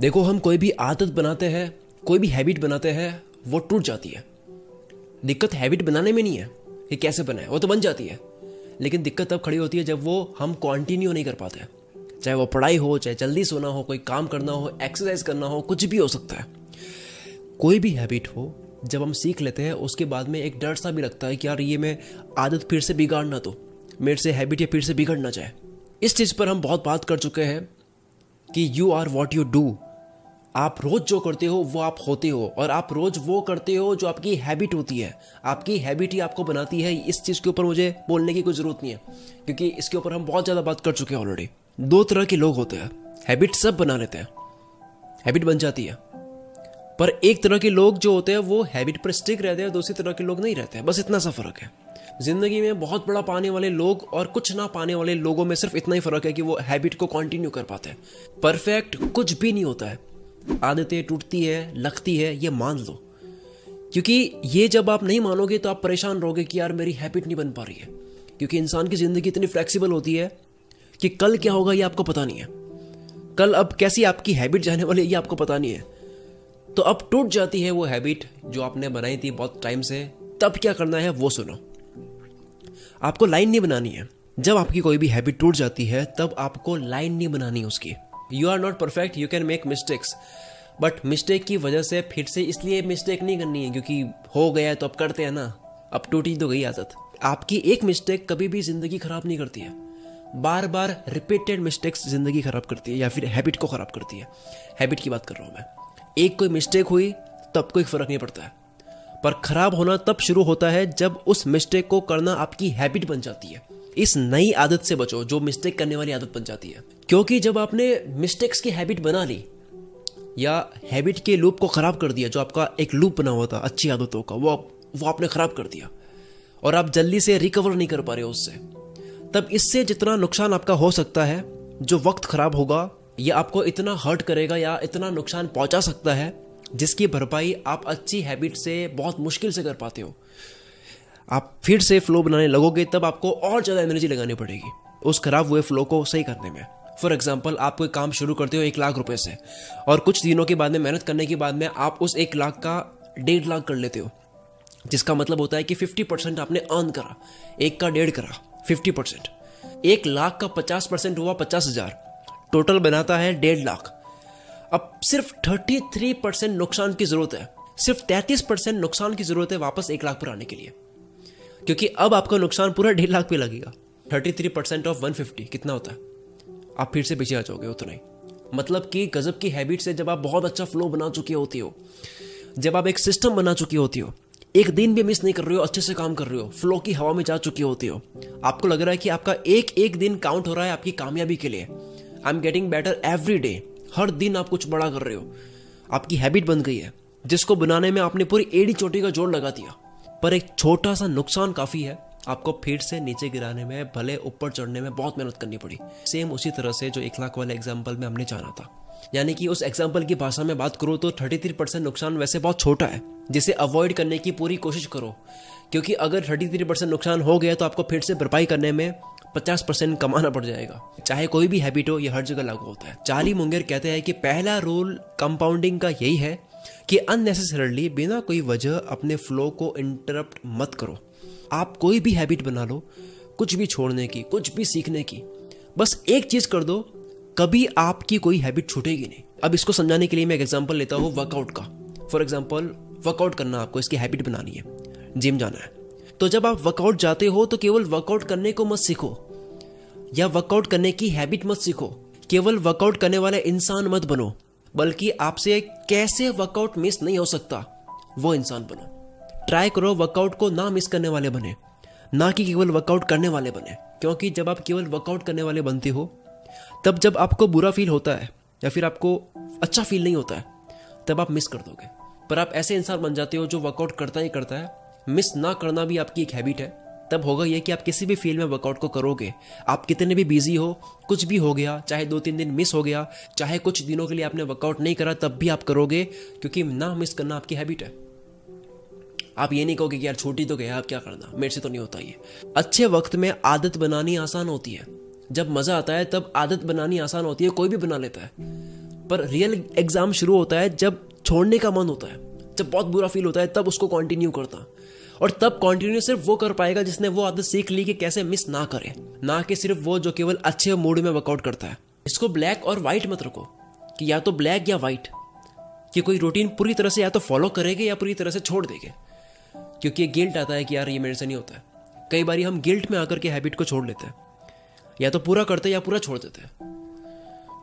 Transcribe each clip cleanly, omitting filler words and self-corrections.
देखो, हम कोई भी आदत बनाते हैं, कोई भी हैबिट बनाते हैं, वो टूट जाती है। दिक्कत हैबिट बनाने में नहीं है कि कैसे बनाए, वो तो बन जाती है। लेकिन दिक्कत तब खड़ी होती है जब वो हम कंटिन्यू नहीं कर पाते। चाहे वो पढ़ाई हो, चाहे जल्दी सोना हो, कोई काम करना हो, एक्सरसाइज करना हो, कुछ भी हो सकता है। कोई भी हैबिट हो, जब हम सीख लेते हैं उसके बाद में एक डर सा भी लगता है कि यार ये मैं आदत फिर से बिगाड़ ना दो, मेरे से हैबिट ये फिर से बिगड़ ना जाए। इस चीज़ पर हम बहुत बात कर चुके हैं कि you are what you do. आप रोज जो करते हो वो आप होते हो, और आप रोज वो करते हो जो आपकी हैबिट होती है। आपकी हैबिट ही आपको बनाती है। इस चीज़ के ऊपर मुझे बोलने की कोई ज़रूरत नहीं है, क्योंकि इसके ऊपर हम बहुत ज़्यादा बात कर चुके हैं ऑलरेडी। दो तरह के लोग होते हैं, हैबिट सब बना लेते हैं, हैबिट बन जाती है। पर एक तरह के लोग जो होते हैं वो हैबिट पर स्टिक रहते हैं, दूसरी तरह के लोग नहीं रहते हैं। बस इतना सा फर्क है। जिंदगी में बहुत बड़ा पाने वाले लोग और कुछ ना पाने वाले लोगों में सिर्फ इतना ही फर्क है कि वो हैबिट को कंटिन्यू कर पाते हैं। परफेक्ट कुछ भी नहीं होता है। आदतें टूटती है, लगती है, ये मान लो। क्योंकि ये जब आप नहीं मानोगे तो आप परेशान रहोगे कि यार मेरी हैबिट नहीं बन पा रही है। क्योंकि इंसान की जिंदगी इतनी फ्लेक्सिबल होती है कि कल क्या होगा ये आपको पता नहीं है। कल अब कैसी आपकी हैबिट जाने वाली है ये आपको पता नहीं है। तो अब टूट जाती है वो हैबिट जो आपने बनाई थी बहुत टाइम से। तब क्या करना है वो सुनो। आपको लाइन नहीं बनानी है। जब आपकी कोई भी हैबिट टूट जाती है तब आपको लाइन नहीं बनानी उसकी। You are not perfect, you can make mistakes, but mistake की वजह से फिर से इसलिए मिस्टेक नहीं करनी है क्योंकि हो गया तो अब करते हैं ना। अब टूटी तो गई आदत। आपकी एक मिस्टेक कभी भी जिंदगी खराब नहीं करती है। बार बार रिपीटेड मिस्टेक्स जिंदगी खराब करती है या फिर हैबिट को खराब करती है। हैबिट की बात कर रहा हूं मैं। एक कोई मिस्टेक हुई तब कोई फर्क नहीं पड़ता है, पर खराब होना तब शुरू होता है जब उस मिस्टेक को करना आपकी हैबिट बन जाती है। इस नई आदत से बचो जो मिस्टेक करने वाली आदत बन जाती है। क्योंकि जब आपने मिस्टेक्स की हैबिट बना ली या हैबिट के लूप को खराब कर दिया, जो आपका एक लूप बना हुआ था अच्छी आदतों का, वो आपने खराब कर दिया और आप जल्दी से रिकवर नहीं कर पा रहे हो उससे, तब इससे जितना नुकसान आपका हो सकता है, जो वक्त खराब होगा, यह आपको इतना हर्ट करेगा या इतना नुकसान पहुंचा सकता है जिसकी भरपाई आप अच्छी हैबिट से बहुत मुश्किल से कर पाते हो। आप फिर से फ्लो बनाने लगोगे तब आपको और ज़्यादा एनर्जी लगानी पड़ेगी उस खराब हुए फ्लो को सही करने में। फॉर एग्जाम्पल, आप कोई काम शुरू करते हो 1 लाख रुपए से, और कुछ दिनों के बाद में मेहनत करने के बाद में आप उस 1 लाख का 1.5 लाख कर लेते हो, जिसका मतलब होता है कि 50% आपने अर्न करा। 1 का 1.5 करा, 50%। 1 लाख का 50% हुआ 50,000, टोटल बनाता है 1.5 लाख। अब सिर्फ 33% नुकसान की जरूरत है, सिर्फ 33% नुकसान की जरूरत है वापस 1 लाख पर आने के लिए, क्योंकि अब आपका नुकसान पूरा 1.5 लाख पे लगेगा। 33% ऑफ 150 कितना होता है? आप फिर से पीछे आ जाओगे उतना ही। मतलब कि गजब की हैबिट से जब आप बहुत अच्छा फ्लो बना चुके होते हो, जब आप एक सिस्टम बना चुके होते हो, एक दिन भी मिस नहीं कर रहे हो, अच्छे से काम कर रहे हो, फ्लो की हवा में जा चुके होते हो, आपको लग रहा है कि आपका एक एक दिन काउंट हो रहा है आपकी कामयाबी के लिए। I am getting better every day. हर दिन आप कुछ बड़ा कर रहे हो, आपकी हैबिट बन गई है, जिसको बनाने में आपने पूरी एड़ी चोटी का जोड़ लगा दिया। पर एक छोटा सा नुकसान काफी है, आपको फिर से नीचे गिराने में, भले ऊपर चढ़ने में बहुत मेहनत करनी पड़ी। सेम उसी तरह से जो 1 लाख वाले एग्जाम्पल में हमने जाना था। यानी कि उस एग्जाम्पल की भाषा में बात करो तो 33% नुकसान वैसे बहुत छोटा है, जिसे अवॉइड करने की पूरी कोशिश करो। क्योंकि अगर 33% नुकसान हो गया तो आपको फिर से भरपाई करने में 50% कमाना पड़ जाएगा। चाहे कोई भी हैबिट हो, यह हर जगह लागू होता है। चार्ली मुंगेर कहते हैं कि पहला रूल कंपाउंडिंग का यही है कि अननेसेसरली, बिना कोई वजह अपने फ्लो को इंटरप्ट मत करो। आप कोई भी हैबिट बना लो, कुछ भी छोड़ने की, कुछ भी सीखने की, बस एक चीज कर दो, कभी आपकी कोई हैबिट छूटेगी नहीं। अब इसको समझाने के लिए मैं एक एग्जांपल लेता हूँ वर्कआउट का। फॉर एग्जांपल, वर्कआउट करना, आपको इसकी हैबिट बनानी है, जिम जाना है। तो जब आप वर्कआउट जाते हो तो केवल वर्कआउट करने को मत सीखो या वर्कआउट करने की हैबिट मत सीखो। केवल वर्कआउट करने वाला इंसान मत बनो, बल्कि आपसे कैसे वर्कआउट मिस नहीं हो सकता वो इंसान बनो। ट्राई करो वर्कआउट को ना मिस करने वाले बने, ना कि केवल वर्कआउट करने वाले बने। क्योंकि जब आप केवल वर्कआउट करने वाले बनते हो, तब जब आपको बुरा फील होता है या फिर आपको अच्छा फील नहीं होता है, तब आप मिस कर दोगे। पर आप ऐसे इंसान बन जाते हो जो वर्कआउट करता ही करता है। मिस ना करना भी आपकी एक हैबिट है। तब होगा ये कि आप किसी भी फील्ड में वर्कआउट को करोगे, आप कितने भी बिजी हो, कुछ भी हो गया, चाहे 2-3 दिन मिस हो गया, चाहे कुछ दिनों के लिए आपने वर्कआउट नहीं करा, तब भी आप करोगे, क्योंकि ना मिस करना आपकी हैबिट है। आप ये नहीं कहोगे कि यार छूटी तो गया, अब क्या करना, मेरे से तो नहीं होता ये। अच्छे वक्त में आदत बनानी आसान होती है। जब मजा आता है तब आदत बनानी आसान होती है, कोई भी बना लेता है। पर रियल एग्जाम शुरू होता है जब छोड़ने का मन होता है, जब बहुत बुरा फील होता है, तब उसको कंटिन्यू करता। और तब कंटिन्यू सिर्फ वो कर पाएगा जिसने वो आदत सीख ली कि कैसे मिस ना करे, ना कि सिर्फ वो जो केवल अच्छे मूड में वर्कआउट करता है। इसको ब्लैक और व्हाइट मत रखो कि या तो ब्लैक या व्हाइट, कि कोई रूटीन पूरी तरह से या तो फॉलो करेंगे या पूरी तरह से छोड़ देंगे, क्योंकि गिल्ट आता है कि यार ये मेरे से नहीं होता है। कई बार हम गिल्ट में आकर के हैबिट को छोड़ लेते हैं, या तो पूरा करते हैं या पूरा छोड़ देते हैं।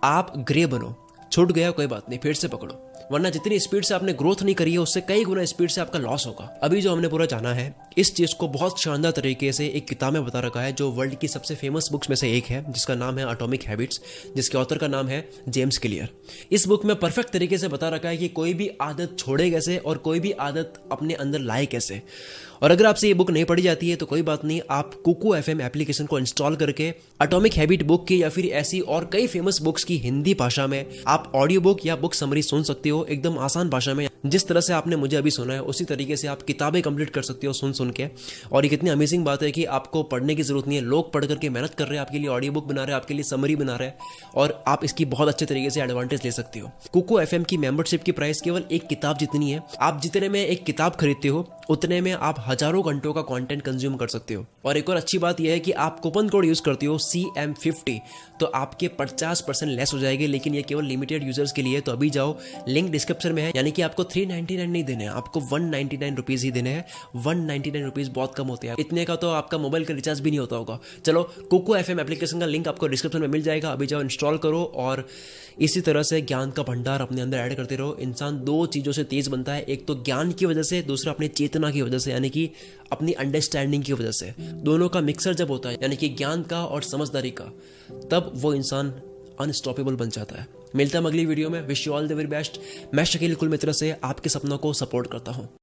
आप ग्रे बनो, छूट गया कोई बात नहीं, फिर से पकड़ो, वरना जितनी स्पीड से आपने ग्रोथ नहीं करी है उससे कई गुना स्पीड से आपका लॉस होगा। अभी जो हमने पूरा जाना है इस चीज को बहुत शानदार तरीके से एक किताब में बता रखा है, जो वर्ल्ड की सबसे फेमस बुक्स में से एक है, जिसका नाम है एटॉमिक हैबिट्स, जिसके ऑथर का नाम है जेम्स क्लियर। इस बुक में परफेक्ट तरीके से बता रखा है कि कोई भी आदत छोड़े कैसे और कोई भी आदत अपने अंदर लाए कैसे। और अगर आपसे ये बुक नहीं पढ़ी जाती है तो कोई बात नहीं, आप कुकू FM एप्लीकेशन को इंस्टॉल करके एटॉमिक हैबिट बुक की या फिर ऐसी और कई फेमस बुक्स की हिंदी भाषा में आप ऑडियो बुक या बुक समरी सुन सकते हो, एकदम आसान भाषा में। जिस तरह से आपने मुझे अभी सुना है उसी तरीके से आप किताबें कंप्लीट कर सकते हो सुन के। और ये कितनी अमेजिंग बात है कि आपको पढ़ने की जरूरत नहीं है, लोग पढ़ करके मेहनत कर रहे हैं, आपके लिए ऑडियो बुक बना रहे हैं, आपके लिए समरी बना रहे हैं, और आप इसकी बहुत अच्छे तरीके से एडवांटेज ले सकते हो। कुकू FM की मेंबरशिप की प्राइस केवल एक किताब जितनी है। आप जितने में एक किताब खरीदते हो उतने में आप हजारों घंटों का कंटेंट कंज्यूम कर सकते हो। और एक और अच्छी बात यह है कि आप कूपन कोड यूज करते हो CM50 तो आपके 50% लेस हो जाएंगे, लेकिन ये केवल लिमिटेड यूजर्स के लिए। तो अभी जाओ, लिंक डिस्क्रिप्शन में है। यानी कि आपको 399 नहीं देने हैं, आपको 199 रुपीज ही देने हैं। 199 रुपीज बहुत कम होते हैं, इतने का तो आपका मोबाइल का रिचार्ज भी नहीं होता होगा। चलो, कुकू FM एप्लीकेशन का लिंक आपको डिस्क्रिप्शन में मिल जाएगा, अभी जाओ इंस्टॉल करो और इसी तरह से ज्ञान का भंडार अपने अंदर ऐड करते रहो। इंसान दो चीजों से तेज बनता है, एक तो ज्ञान की वजह से, दूसरा अपनी चेतना की वजह से, यानी कि अपनी अंडरस्टैंडिंग की वजह से। दोनों का मिक्सर जब होता है, यानी कि ज्ञान का और समझदारी का, तब वो इंसान अनस्टॉपेबल बन जाता है। मिलता है अगली वीडियो में। Wish you all the very best. मैं शकील कुल मित्र से आपके सपनों को सपोर्ट करता हूँ।